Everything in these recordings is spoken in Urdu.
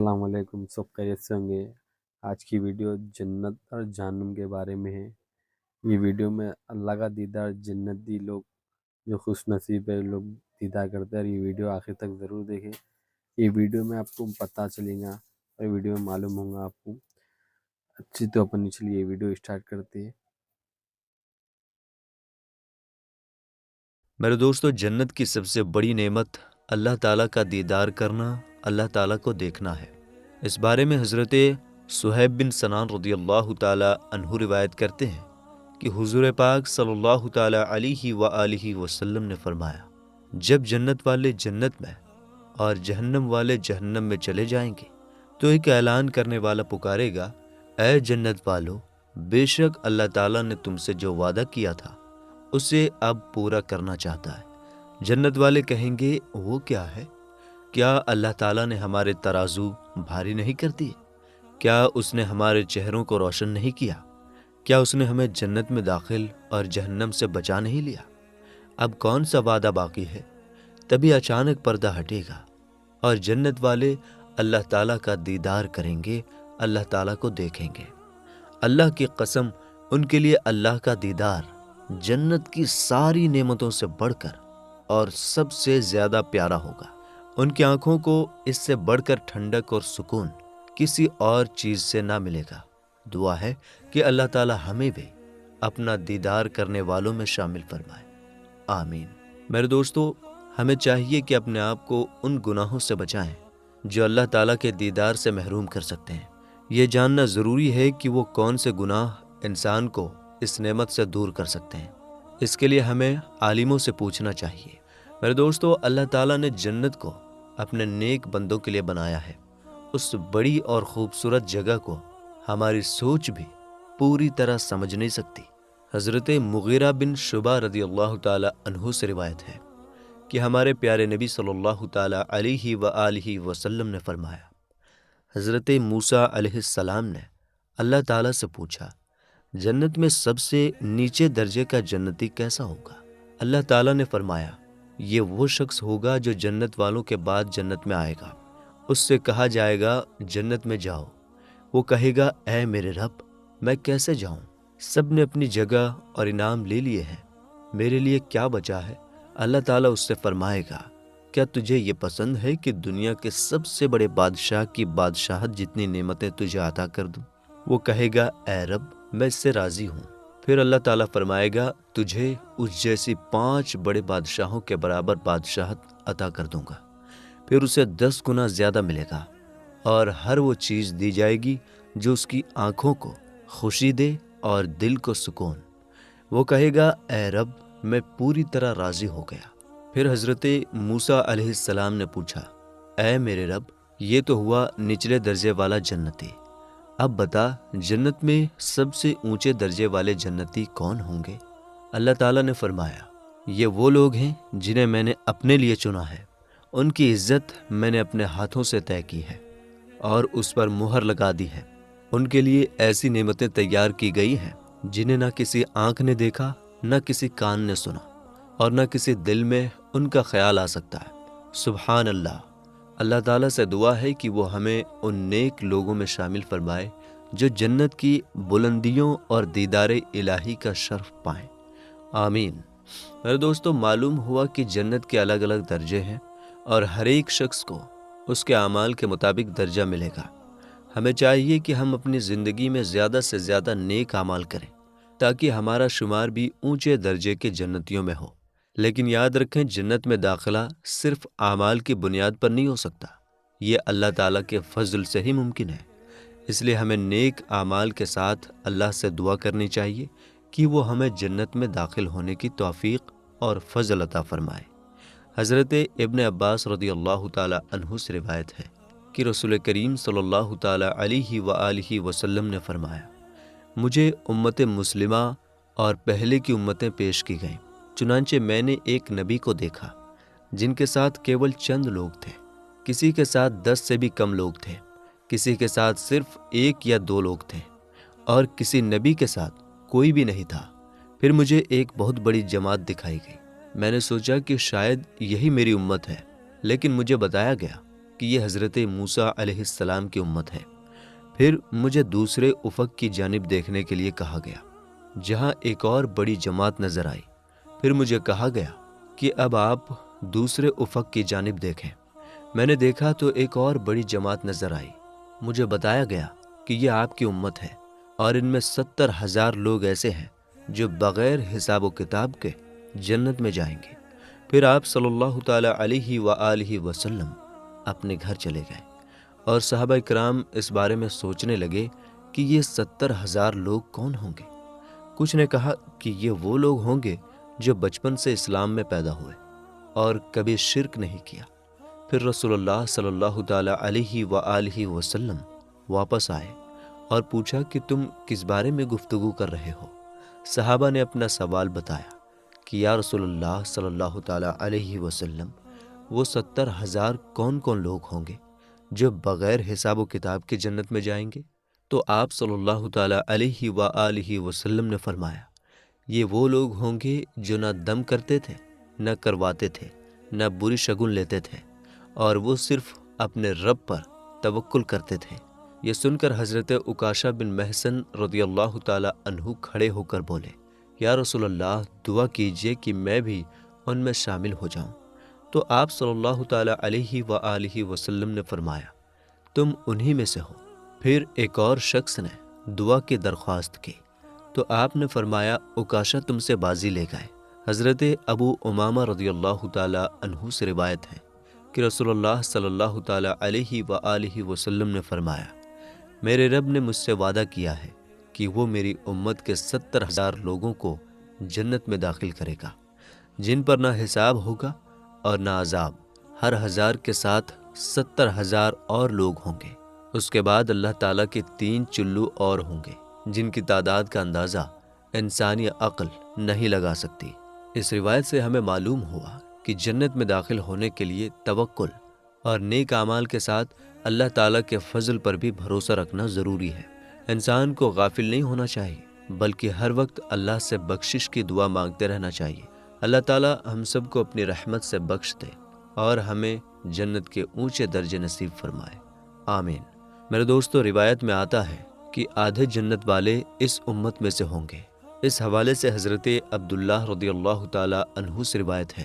السلام علیکم، سب خیریت سے ہوں گے۔ آج کی ویڈیو جنت اور جہنم کے بارے میں ہے۔ یہ ویڈیو میں اللہ کا دیدار جنتی لوگ جو خوش نصیب ہے لوگ دیدار کرتے ہیں، اور یہ ویڈیو آخر تک ضرور دیکھیں۔ یہ ویڈیو میں آپ کو پتہ چلے گا اور ویڈیو میں معلوم ہوگا آپ کو اچھی، تو اپن چلیے یہ ویڈیو اسٹارٹ کرتے ہیں۔ میرے دوستو، جنت کی سب سے بڑی نعمت اللہ تعالیٰ کا دیدار کرنا، اللہ تعالیٰ کو دیکھنا ہے۔ اس بارے میں حضرت صہیب بن سنان رضی اللہ تعالیٰ عنہ روایت کرتے ہیں کہ حضور پاک صلی اللہ تعالیٰ علیہ وآلہ وسلم نے فرمایا، جب جنت والے جنت میں اور جہنم والے جہنم میں چلے جائیں گے تو ایک اعلان کرنے والا پکارے گا، اے جنت والو، بے شک اللہ تعالیٰ نے تم سے جو وعدہ کیا تھا اسے اب پورا کرنا چاہتا ہے۔ جنت والے کہیں گے، وہ کیا ہے؟ کیا اللہ تعالیٰ نے ہمارے ترازو بھاری نہیں کر دیے؟ کیا اس نے ہمارے چہروں کو روشن نہیں کیا؟ کیا اس نے ہمیں جنت میں داخل اور جہنم سے بچا نہیں لیا؟ اب کون سا وعدہ باقی ہے؟ تبھی اچانک پردہ ہٹے گا اور جنت والے اللہ تعالیٰ کا دیدار کریں گے، اللہ تعالیٰ کو دیکھیں گے۔ اللہ کی قسم، ان کے لیے اللہ کا دیدار جنت کی ساری نعمتوں سے بڑھ کر اور سب سے زیادہ پیارا ہوگا۔ ان کی آنکھوں کو اس سے بڑھ کر ٹھنڈک اور سکون کسی اور چیز سے نہ ملے گا۔ دعا ہے کہ اللہ تعالی ہمیں بھی اپنا دیدار کرنے والوں میں شامل فرمائے، آمین۔ میرے دوستو، ہمیں چاہیے کہ اپنے آپ کو ان گناہوں سے بچائیں جو اللہ تعالیٰ کے دیدار سے محروم کر سکتے ہیں۔ یہ جاننا ضروری ہے کہ وہ کون سے گناہ انسان کو اس نعمت سے دور کر سکتے ہیں۔ اس کے لیے ہمیں عالموں سے پوچھنا چاہیے۔ میرے دوستو، اللہ تعالیٰ نے جنت کو اپنے نیک بندوں کے لیے بنایا ہے۔ اس بڑی اور خوبصورت جگہ کو ہماری سوچ بھی پوری طرح سمجھ نہیں سکتی۔ حضرت مغیرہ بن شعبہ رضی اللہ تعالی عنہ سے روایت ہے کہ ہمارے پیارے نبی صلی اللہ تعالی علیہ وآلہ وسلم نے فرمایا، حضرت موسیٰ علیہ السلام نے اللہ تعالیٰ سے پوچھا، جنت میں سب سے نیچے درجے کا جنتی کیسا ہوگا؟ اللہ تعالیٰ نے فرمایا، یہ وہ شخص ہوگا جو جنت والوں کے بعد جنت میں آئے گا۔ اس سے کہا جائے گا، جنت میں جاؤ۔ وہ کہے گا، اے میرے رب، میں کیسے جاؤں؟ سب نے اپنی جگہ اور انعام لے لیے ہیں، میرے لیے کیا بچا ہے؟ اللہ تعالیٰ اس سے فرمائے گا، کیا تجھے یہ پسند ہے کہ دنیا کے سب سے بڑے بادشاہ کی بادشاہت جتنی نعمتیں تجھے عطا کر دوں؟ وہ کہے گا، اے رب، میں اس سے راضی ہوں۔ پھر اللہ تعالیٰ فرمائے گا، تجھے اس جیسی 5 بڑے بادشاہوں کے برابر بادشاہت عطا کر دوں گا۔ پھر اسے 10 گنا زیادہ ملے گا، اور ہر وہ چیز دی جائے گی جو اس کی آنکھوں کو خوشی دے اور دل کو سکون۔ وہ کہے گا، اے رب، میں پوری طرح راضی ہو گیا۔ پھر حضرت موسیٰ علیہ السلام نے پوچھا، اے میرے رب، یہ تو ہوا نچلے درجے والا جنتی، اب بتا، جنت میں سب سے اونچے درجے والے جنتی کون ہوں گے؟ اللہ تعالیٰ نے فرمایا، یہ وہ لوگ ہیں جنہیں میں نے اپنے لیے چنا ہے، ان کی عزت میں نے اپنے ہاتھوں سے طے کی ہے اور اس پر مہر لگا دی ہے۔ ان کے لیے ایسی نعمتیں تیار کی گئی ہیں جنہیں نہ کسی آنکھ نے دیکھا، نہ کسی کان نے سنا، اور نہ کسی دل میں ان کا خیال آ سکتا ہے۔ سبحان اللہ۔ اللہ تعالیٰ سے دعا ہے کہ وہ ہمیں ان نیک لوگوں میں شامل فرمائے جو جنت کی بلندیوں اور دیدار الہی کا شرف پائیں، آمین۔ میرے دوستو، معلوم ہوا کہ جنت کے الگ الگ درجے ہیں اور ہر ایک شخص کو اس کے اعمال کے مطابق درجہ ملے گا۔ ہمیں چاہیے کہ ہم اپنی زندگی میں زیادہ سے زیادہ نیک اعمال کریں تاکہ ہمارا شمار بھی اونچے درجے کے جنتیوں میں ہو۔ لیکن یاد رکھیں، جنت میں داخلہ صرف اعمال کی بنیاد پر نہیں ہو سکتا، یہ اللہ تعالیٰ کے فضل سے ہی ممکن ہے۔ اس لیے ہمیں نیک اعمال کے ساتھ اللہ سے دعا کرنی چاہیے کہ وہ ہمیں جنت میں داخل ہونے کی توفیق اور فضل عطا فرمائے۔ حضرت ابن عباس رضی اللہ تعالی عنہ سے روایت ہے کہ رسول کریم صلی اللہ تعالی علیہ وآلہ وسلم نے فرمایا، مجھے امت مسلمہ اور پہلے کی امتیں پیش کی گئیں، چنانچہ میں نے ایک نبی کو دیکھا جن کے ساتھ کیول چند لوگ تھے، کسی کے ساتھ 10 سے بھی کم لوگ تھے، کسی کے ساتھ صرف 1 یا 2 لوگ تھے، اور کسی نبی کے ساتھ کوئی بھی نہیں تھا۔ پھر مجھے ایک بہت بڑی جماعت دکھائی گئی، میں نے سوچا کہ شاید یہی میری امت ہے، لیکن مجھے بتایا گیا کہ یہ حضرت موسیٰ علیہ السلام کی امت ہے۔ پھر مجھے دوسرے افق کی جانب دیکھنے کے لیے کہا گیا، جہاں ایک اور بڑی جماعت نظر آئی۔ پھر مجھے کہا گیا کہ اب آپ دوسرے افق کی جانب دیکھیں۔ میں نے دیکھا تو ایک اور بڑی جماعت نظر آئی۔ مجھے بتایا گیا کہ یہ آپ کی امت ہے، اور ان میں 70,000 لوگ ایسے ہیں جو بغیر حساب و کتاب کے جنت میں جائیں گے۔ پھر آپ صلی اللہ تعالیٰ علیہ وآلہ وسلم اپنے گھر چلے گئے، اور صحابہ کرام اس بارے میں سوچنے لگے کہ یہ 70,000 لوگ کون ہوں گے۔ کچھ نے کہا کہ یہ وہ لوگ ہوں گے جو بچپن سے اسلام میں پیدا ہوئے اور کبھی شرک نہیں کیا۔ پھر رسول اللہ صلی اللہ تعالیٰ علیہ وآلہ وسلم واپس آئے اور پوچھا کہ تم کس بارے میں گفتگو کر رہے ہو؟ صحابہ نے اپنا سوال بتایا کہ یا رسول اللہ صلی اللہ تعالیٰ علیہ وسلم، وہ 70,000 کون کون لوگ ہوں گے جو بغیر حساب و کتاب کے جنت میں جائیں گے؟ تو آپ صلی اللہ تعالیٰ علیہ وآلہ وسلم نے فرمایا، یہ وہ لوگ ہوں گے جو نہ دم کرتے تھے، نہ کرواتے تھے، نہ بری شگن لیتے تھے، اور وہ صرف اپنے رب پر توکل کرتے تھے۔ یہ سن کر حضرت عکاشہ بن محصن رضی اللہ تعالیٰ عنہ کھڑے ہو کر بولے، یا رسول اللہ، دعا کیجئے کہ میں بھی ان میں شامل ہو جاؤں۔ تو آپ صلی اللہ تعالیٰ علیہ وآلہ وسلم نے فرمایا، تم انہی میں سے ہو۔ پھر ایک اور شخص نے دعا کی درخواست کی تو آپ نے فرمایا، عکاشہ تم سے بازی لے گئے۔ حضرت ابو امامہ رضی اللہ تعالیٰ عنہ سے روایت ہے کہ رسول اللہ صلی اللہ تعالیٰ علیہ وآلہ وسلم نے فرمایا، میرے رب نے مجھ سے وعدہ کیا ہے کہ وہ میری امت کے 70,000 لوگوں کو جنت میں داخل کرے گا، جن پر نہ حساب ہوگا اور نہ عذاب۔ ہر 1000 کے ساتھ 70,000 اور لوگ ہوں گے۔ اس کے بعد اللہ تعالیٰ کے 3 چلو اور ہوں گے، جن کی تعداد کا اندازہ انسانی عقل نہیں لگا سکتی۔ اس روایت سے ہمیں معلوم ہوا کہ جنت میں داخل ہونے کے لیے توکل اور نیک اعمال کے ساتھ اللہ تعالیٰ کے فضل پر بھی بھروسہ رکھنا ضروری ہے۔ انسان کو غافل نہیں ہونا چاہیے، بلکہ ہر وقت اللہ سے بخشش کی دعا مانگتے رہنا چاہیے۔ اللہ تعالیٰ ہم سب کو اپنی رحمت سے بخش دے اور ہمیں جنت کے اونچے درجے نصیب فرمائے، آمین۔ میرے دوستو، روایت میں آتا ہے کہ آدھے جنت والے اس امت میں سے ہوں گے۔ اس حوالے سے حضرت عبداللہ رضی اللہ تعالیٰ عنہ سے روایت ہے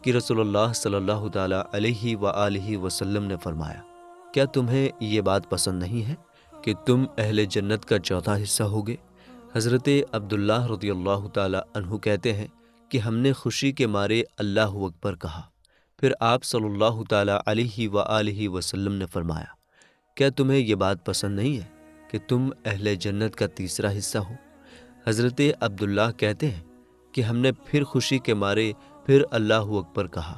کہ رسول اللہ صلی اللہ تعالیٰ علیہ وآلہ وسلم نے فرمایا، کیا تمہیں یہ بات پسند نہیں ہے کہ تم اہل جنت کا چوتھا حصہ ہوگے؟ حضرت عبداللہ رضی اللہ تعالیٰ عنہ کہتے ہیں کہ ہم نے خوشی کے مارے اللہ اکبر کہا۔ پھر آپ صلی اللہ تعالیٰ علیہ وآلہ وسلم نے فرمایا، کیا تمہیں یہ بات پسند نہیں ہے کہ تم اہل جنت کا تیسرا حصہ ہو؟ حضرت عبداللہ کہتے ہیں کہ ہم نے پھر خوشی کے مارے پھر اللہ اکبر کہا۔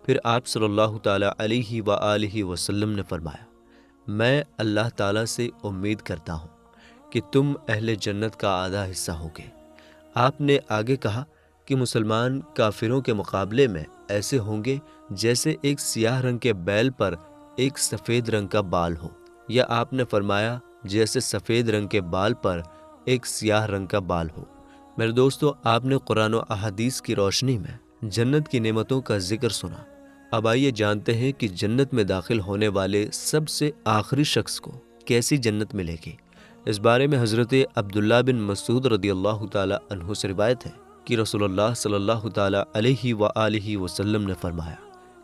پھر آپ صلی اللہ تعالیٰ علیہ وآلہ وسلم نے فرمایا، میں اللہ تعالیٰ سے امید کرتا ہوں کہ تم اہل جنت کا آدھا حصہ ہوگے۔ آپ نے آگے کہا کہ مسلمان کافروں کے مقابلے میں ایسے ہوں گے جیسے ایک سیاہ رنگ کے بیل پر ایک سفید رنگ کا بال ہو، یا آپ نے فرمایا جیسے سفید رنگ کے بال پر ایک سیاہ رنگ کا بال ہو۔ میرے دوستو، آپ نے قرآن و احادیث کی روشنی میں جنت کی نعمتوں کا ذکر سنا۔ اب آئیے جانتے ہیں کہ جنت میں داخل ہونے والے سب سے آخری شخص کو کیسی جنت ملے گی۔ اس بارے میں حضرت عبداللہ بن مسعود رضی اللہ تعالیٰ عنہ سے روایت ہے کہ رسول اللہ صلی اللہ تعالیٰ علیہ وآلہ وسلم نے فرمایا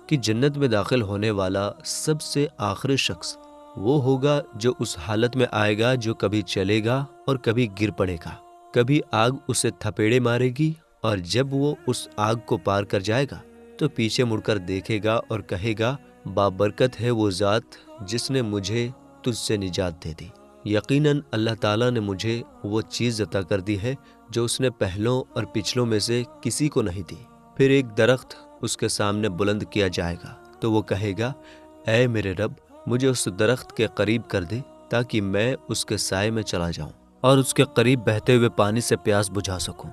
کہ جنت میں داخل ہونے والا سب سے آخری شخص وہ ہوگا جو اس حالت میں آئے گا جو کبھی چلے گا اور کبھی گر پڑے گا۔ کبھی آگ اسے تھپیڑے مارے گی، اور جب وہ اس آگ کو پار کر جائے گا تو پیچھے مڑ کر دیکھے گا اور کہے گا، بابرکت ہے وہ ذات جس نے مجھے تجھ سے نجات دے دی۔ یقیناً اللہ تعالیٰ نے مجھے وہ چیز عطا کر دی ہے جو اس نے پہلوں اور پچھلوں میں سے کسی کو نہیں دی۔ پھر ایک درخت اس کے سامنے بلند کیا جائے گا تو وہ کہے گا، اے میرے رب، مجھے اس درخت کے قریب کر دے تاکہ میں اس کے سائے میں چلا جاؤں اور اس کے قریب بہتے ہوئے پانی سے پیاس بجھا سکوں۔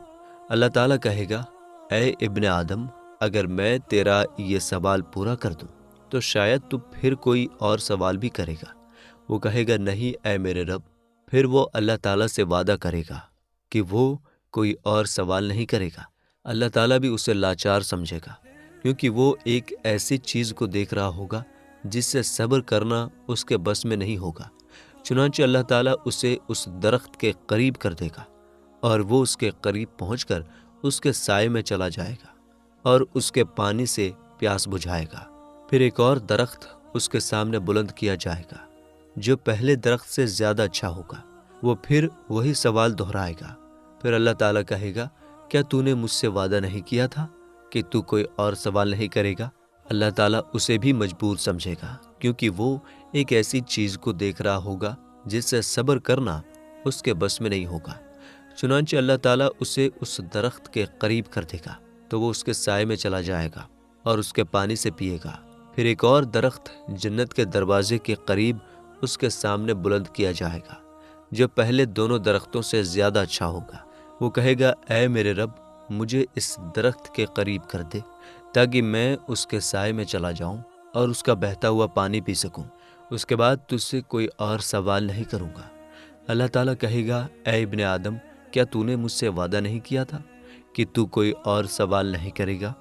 اللہ تعالیٰ کہے گا، اے ابن آدم، اگر میں تیرا یہ سوال پورا کر دوں تو شاید تو پھر کوئی اور سوال بھی کرے گا۔ وہ کہے گا، نہیں اے میرے رب۔ پھر وہ اللہ تعالیٰ سے وعدہ کرے گا کہ وہ کوئی اور سوال نہیں کرے گا۔ اللہ تعالیٰ بھی اسے لاچار سمجھے گا، کیونکہ وہ ایک ایسی چیز کو دیکھ رہا ہوگا جس سے صبر کرنا اس کے بس میں نہیں ہوگا۔ چنانچہ اللہ تعالیٰ اسے اس درخت کے قریب کر دے گا اور وہ اس کے قریب پہنچ کر اس کے سائے میں چلا جائے گا اور اس کے پانی سے پیاس بجھائے گا۔ پھر ایک اور درخت اس کے سامنے بلند کیا جائے گا جو پہلے درخت سے زیادہ اچھا ہوگا۔ وہ پھر وہی سوال دہرائے گا۔ پھر اللہ تعالیٰ کہے گا، کیا تو نے مجھ سے وعدہ نہیں کیا تھا کہ تو کوئی اور سوال نہیں کرے گا؟ اللہ تعالیٰ اسے بھی مجبور سمجھے گا، کیونکہ وہ ایک ایسی چیز کو دیکھ رہا ہوگا جس سے صبر کرنا اس کے بس میں نہیں ہوگا۔ چنانچہ اللہ تعالیٰ اسے اس درخت کے قریب کر دے گا تو وہ اس کے سائے میں چلا جائے گا اور اس کے پانی سے پیے گا۔ پھر ایک اور درخت جنت کے دروازے کے قریب اس کے سامنے بلند کیا جائے گا جو پہلے دونوں درختوں سے زیادہ اچھا ہوگا۔ وہ کہے گا، اے میرے رب، مجھے اس درخت کے قریب کر دے تاکہ میں اس کے سائے میں چلا جاؤں اور اس کا بہتا ہوا پانی پی سکوں۔ اس کے بعد تجھ سے کوئی اور سوال نہیں کروں گا۔ اللہ تعالیٰ کہے گا، اے ابن آدم، کیا تو نے مجھ سے وعدہ نہیں کیا تھا کہ تو کوئی اور سوال نہیں کرے گا؟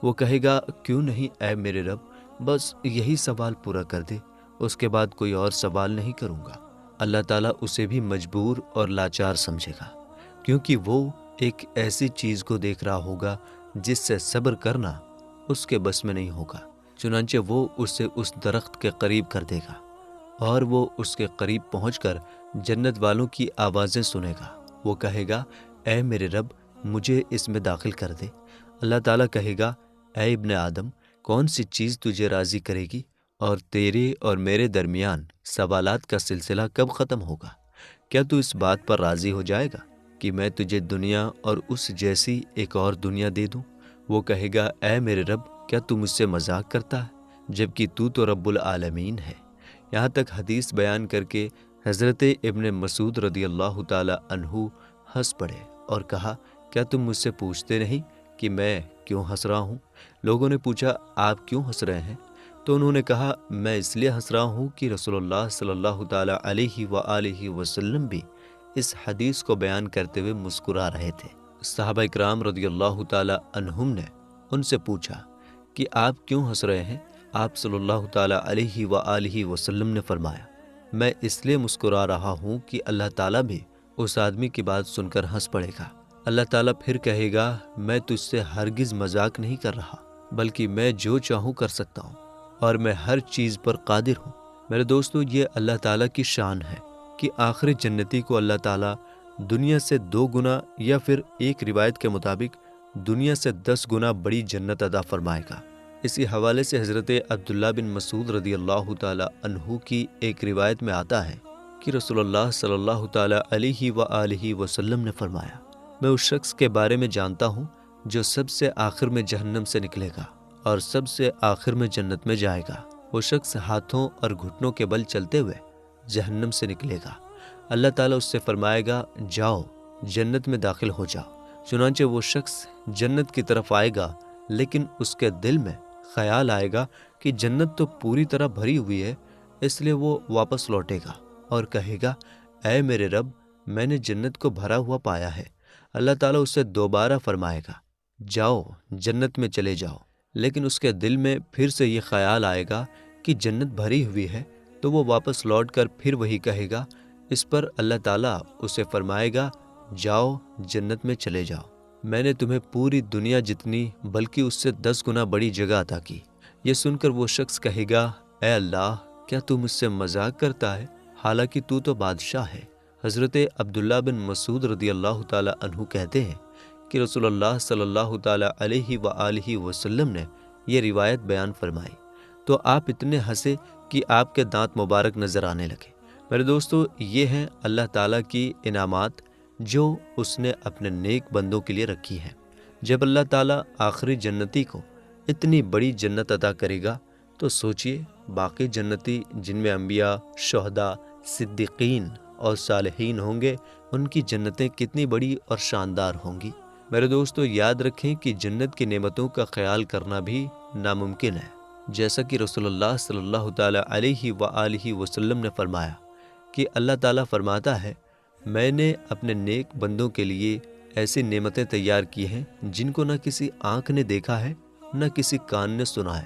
وہ کہے گا، کیوں نہیں اے میرے رب، بس یہی سوال پورا کر دے، اس کے بعد کوئی اور سوال نہیں کروں گا۔ اللہ تعالیٰ اسے بھی مجبور اور لاچار سمجھے گا، کیونکہ وہ ایک ایسی چیز کو دیکھ رہا ہوگا جس سے صبر کرنا اس کے بس میں نہیں ہوگا۔ چنانچہ وہ اسے اس درخت کے قریب کر دے گا اور وہ اس کے قریب پہنچ کر جنت والوں کی آوازیں سنے گا۔ وہ کہے گا، اے میرے رب، مجھے اس میں داخل کر دے۔ اللہ تعالیٰ کہے گا، اے ابن آدم، کون سی چیز تجھے راضی کرے گی اور تیرے اور میرے درمیان سوالات کا سلسلہ کب ختم ہوگا؟ کیا تو اس بات پر راضی ہو جائے گا کہ میں تجھے دنیا اور اس جیسی ایک اور دنیا دے دوں؟ وہ کہے گا، اے میرے رب، کیا تو مجھ سے مذاق کرتا ہے جبکہ تو رب العالمین ہے؟ یہاں تک حدیث بیان کر کے حضرت ابن مسعود رضی اللہ تعالی عنہ ہنس پڑے اور کہا، کیا تم مجھ سے پوچھتے نہیں کہ میں کیوں ہنس رہا ہوں؟ لوگوں نے پوچھا، آپ کیوں ہنس رہے ہیں؟ تو انہوں نے کہا، میں اس لیے ہنس رہا ہوں کہ رسول اللہ صلی اللہ تعالی علیہ وآلہ وسلم بھی اس حدیث کو بیان کرتے ہوئے مسکرا رہے تھے۔ صحابہ اکرام رضی اللہ تعالی عنہم نے ان سے پوچھا کہ آپ کیوں ہنس رہے ہیں؟ آپ صلی اللہ تعالی علیہ وآلہ وسلم نے فرمایا، میں اس لیے مسکرا رہا ہوں کہ اللہ تعالیٰ بھی اس آدمی کی بات سن کر ہنس پڑے گا۔ اللہ تعالیٰ پھر کہے گا، میں تجھ سے ہرگز مذاق نہیں کر رہا، بلکہ میں جو چاہوں کر سکتا ہوں اور میں ہر چیز پر قادر ہوں۔ میرے دوستو، یہ اللہ تعالیٰ کی شان ہے کہ آخری جنتی کو اللہ تعالیٰ دنیا سے 2 گنا یا پھر ایک روایت کے مطابق دنیا سے 10 گنا بڑی جنت عطا فرمائے گا۔ اسی حوالے سے حضرت عبداللہ بن مسعود رضی اللہ تعالی عنہ کی ایک روایت میں آتا ہے کہ رسول اللہ صلی اللہ تعالی علیہ وآلہ وسلم نے فرمایا، میں اس شخص کے بارے میں جانتا ہوں جو سب سے آخر میں جہنم سے نکلے گا اور سب سے آخر میں جنت میں جائے گا۔ وہ شخص ہاتھوں اور گھٹنوں کے بل چلتے ہوئے جہنم سے نکلے گا۔ اللہ تعالیٰ اس سے فرمائے گا، جاؤ جنت میں داخل ہو جاؤ۔ چنانچہ وہ شخص جنت کی طرف آئے گا، لیکن اس کے دل میں خیال آئے گا کہ جنت تو پوری طرح بھری ہوئی ہے، اس لیے وہ واپس لوٹے گا اور کہے گا، اے میرے رب، میں نے جنت کو بھرا ہوا پایا ہے۔ اللہ تعالیٰ اسے دوبارہ فرمائے گا، جاؤ جنت میں چلے جاؤ، لیکن اس کے دل میں پھر سے یہ خیال آئے گا کہ جنت بھری ہوئی ہے، تو وہ واپس لوٹ کر پھر وہی کہے گا۔ اس پر اللہ تعالیٰ اسے فرمائے گا، جاؤ جنت میں چلے جاؤ، میں نے تمہیں پوری دنیا جتنی بلکہ اس سے 10 گنا بڑی جگہ عطا کی۔ یہ سن کر وہ شخص کہے گا، اے اللہ، کیا تو مجھ سے مذاق کرتا ہے؟ حالانکہ تو بادشاہ ہے۔ حضرت عبداللہ بن مسعود رضی اللہ تعالی عنہ کہتے ہیں کہ رسول اللہ صلی اللہ تعالی علیہ وآلہ وسلم نے یہ روایت بیان فرمائی تو آپ اتنے ہنسے کہ آپ کے دانت مبارک نظر آنے لگے۔ میرے دوستو، یہ ہیں اللہ تعالیٰ کی انعامات جو اس نے اپنے نیک بندوں کے لیے رکھی ہیں۔ جب اللہ تعالیٰ آخری جنتی کو اتنی بڑی جنت عطا کرے گا تو سوچئے باقی جنتی جن میں انبیاء، شہداء، صدیقین اور صالحین ہوں گے، ان کی جنتیں کتنی بڑی اور شاندار ہوں گی۔ میرے دوستو، یاد رکھیں کہ جنت کی نعمتوں کا خیال کرنا بھی ناممکن ہے، جیسا کہ رسول اللہ صلی اللہ تعالی علیہ وآلہ وسلم نے فرمایا کہ اللہ تعالیٰ فرماتا ہے، میں نے اپنے نیک بندوں کے لیے ایسی نعمتیں تیار کی ہیں جن کو نہ کسی آنکھ نے دیکھا ہے نہ کسی کان نے سنا ہے،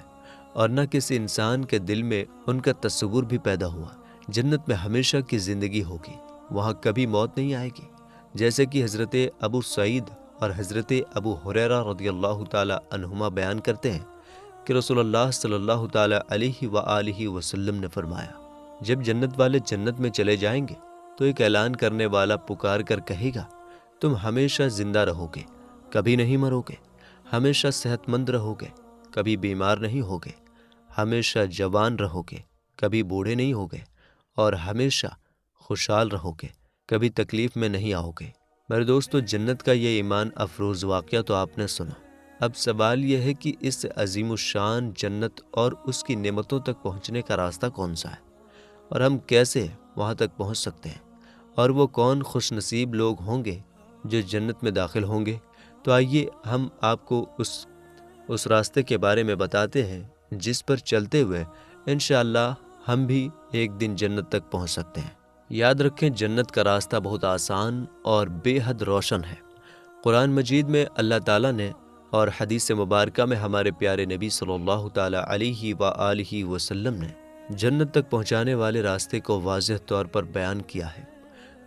اور نہ کسی انسان کے دل میں ان کا تصور بھی پیدا ہوا۔ جنت میں ہمیشہ کی زندگی ہوگی، وہاں کبھی موت نہیں آئے گی، جیسے کہ حضرت ابو سعید اور حضرت ابو ہریرہ رضی اللہ تعالی عنہما بیان کرتے ہیں کہ رسول اللہ صلی اللہ تعالی علیہ وآلہ وسلم نے فرمایا، جب جنت والے جنت میں چلے جائیں گے تو ایک اعلان کرنے والا پکار کر کہے گا، تم ہمیشہ زندہ رہو گے، کبھی نہیں مرو گے، ہمیشہ صحت مند رہو گے، کبھی بیمار نہیں ہوگے، ہمیشہ جوان رہو گے، کبھی بوڑھے نہیں ہوگے، اور ہمیشہ خوشحال رہو گے، کبھی تکلیف میں نہیں آؤ گے۔ میرے دوستو، جنت کا یہ ایمان افروز واقعہ تو آپ نے سنا۔ اب سوال یہ ہے کہ اس عظیم الشان جنت اور اس کی نعمتوں تک پہنچنے کا راستہ کون سا ہے، اور ہم کیسے وہاں تک پہنچ سکتے ہیں، اور وہ کون خوش نصیب لوگ ہوں گے جو جنت میں داخل ہوں گے؟ تو آئیے ہم آپ کو اس راستے کے بارے میں بتاتے ہیں جس پر چلتے ہوئے انشاءاللہ ہم بھی ایک دن جنت تک پہنچ سکتے ہیں۔ یاد رکھیں، جنت کا راستہ بہت آسان اور بے حد روشن ہے۔ قرآن مجید میں اللہ تعالیٰ نے اور حدیث مبارکہ میں ہمارے پیارے نبی صلی اللہ تعالیٰ علیہ وآلہ وسلم نے جنت تک پہنچانے والے راستے کو واضح طور پر بیان کیا ہے۔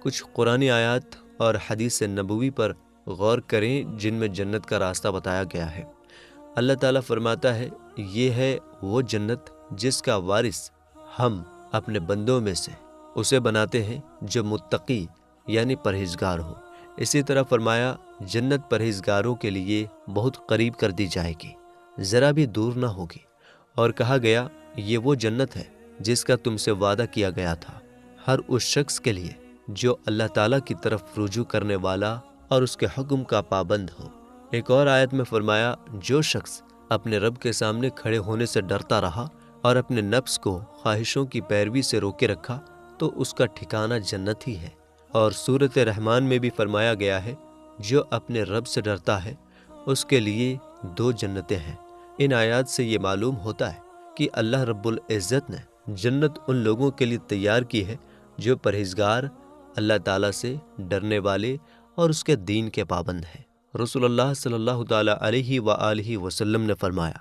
کچھ قرآنی آیات اور حدیث نبوی پر غور کریں جن میں جنت کا راستہ بتایا گیا ہے۔ اللہ تعالیٰ فرماتا ہے، یہ ہے وہ جنت جس کا وارث ہم اپنے بندوں میں سے اسے بناتے ہیں جو متقی یعنی پرہیزگار ہو۔ اسی طرح فرمایا، جنت پرہیزگاروں کے لیے بہت قریب کر دی جائے گی، ذرا بھی دور نہ ہوگی۔ اور کہا گیا، یہ وہ جنت ہے جس کا تم سے وعدہ کیا گیا تھا، ہر اس شخص کے لیے جو اللہ تعالیٰ کی طرف رجوع کرنے والا اور اس کے حکم کا پابند ہو۔ ایک اور آیت میں فرمایا، جو شخص اپنے رب کے سامنے کھڑے ہونے سے ڈرتا رہا اور اپنے نفس کو خواہشوں کی پیروی سے روکے رکھا تو اس کا ٹھکانہ جنت ہی ہے۔ اور سورۃ رحمان میں بھی فرمایا گیا ہے، جو اپنے رب سے ڈرتا ہے اس کے لیے 2 جنتیں ہیں۔ ان آیات سے یہ معلوم ہوتا ہے کہ اللہ رب العزت نے جنت ان لوگوں کے لیے تیار کی ہے جو پرہیزگار، اللہ تعالیٰ سے ڈرنے والے اور اس کے دین کے پابند ہیں۔ رسول اللہ صلی اللہ تعالیٰ علیہ وآلہ وسلم نے فرمایا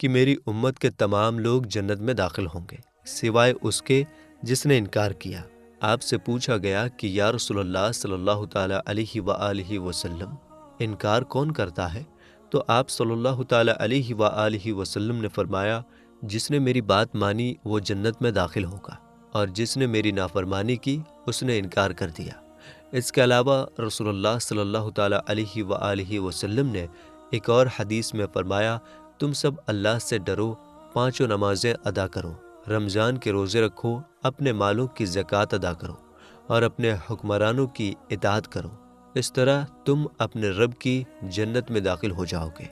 کہ میری امت کے تمام لوگ جنت میں داخل ہوں گے سوائے اس کے جس نے انکار کیا۔ آپ سے پوچھا گیا کہ یا رسول اللہ صلی اللہ تعالیٰ علیہ وآلہ وسلم، انکار کون کرتا ہے؟ تو آپ صلی اللہ تعالیٰ علیہ وآلہ وسلم نے فرمایا، جس نے میری بات مانی وہ جنت میں داخل ہوگا، اور جس نے میری نافرمانی کی اس نے انکار کر دیا۔ اس کے علاوہ رسول اللہ صلی اللہ تعالیٰ علیہ وآلہ وسلم نے ایک اور حدیث میں فرمایا، تم سب اللہ سے ڈرو، 5 نمازیں ادا کرو، رمضان کے روزے رکھو، اپنے مالوں کی زکوٰۃ ادا کرو، اور اپنے حکمرانوں کی اطاعت کرو، اس طرح تم اپنے رب کی جنت میں داخل ہو جاؤ گے۔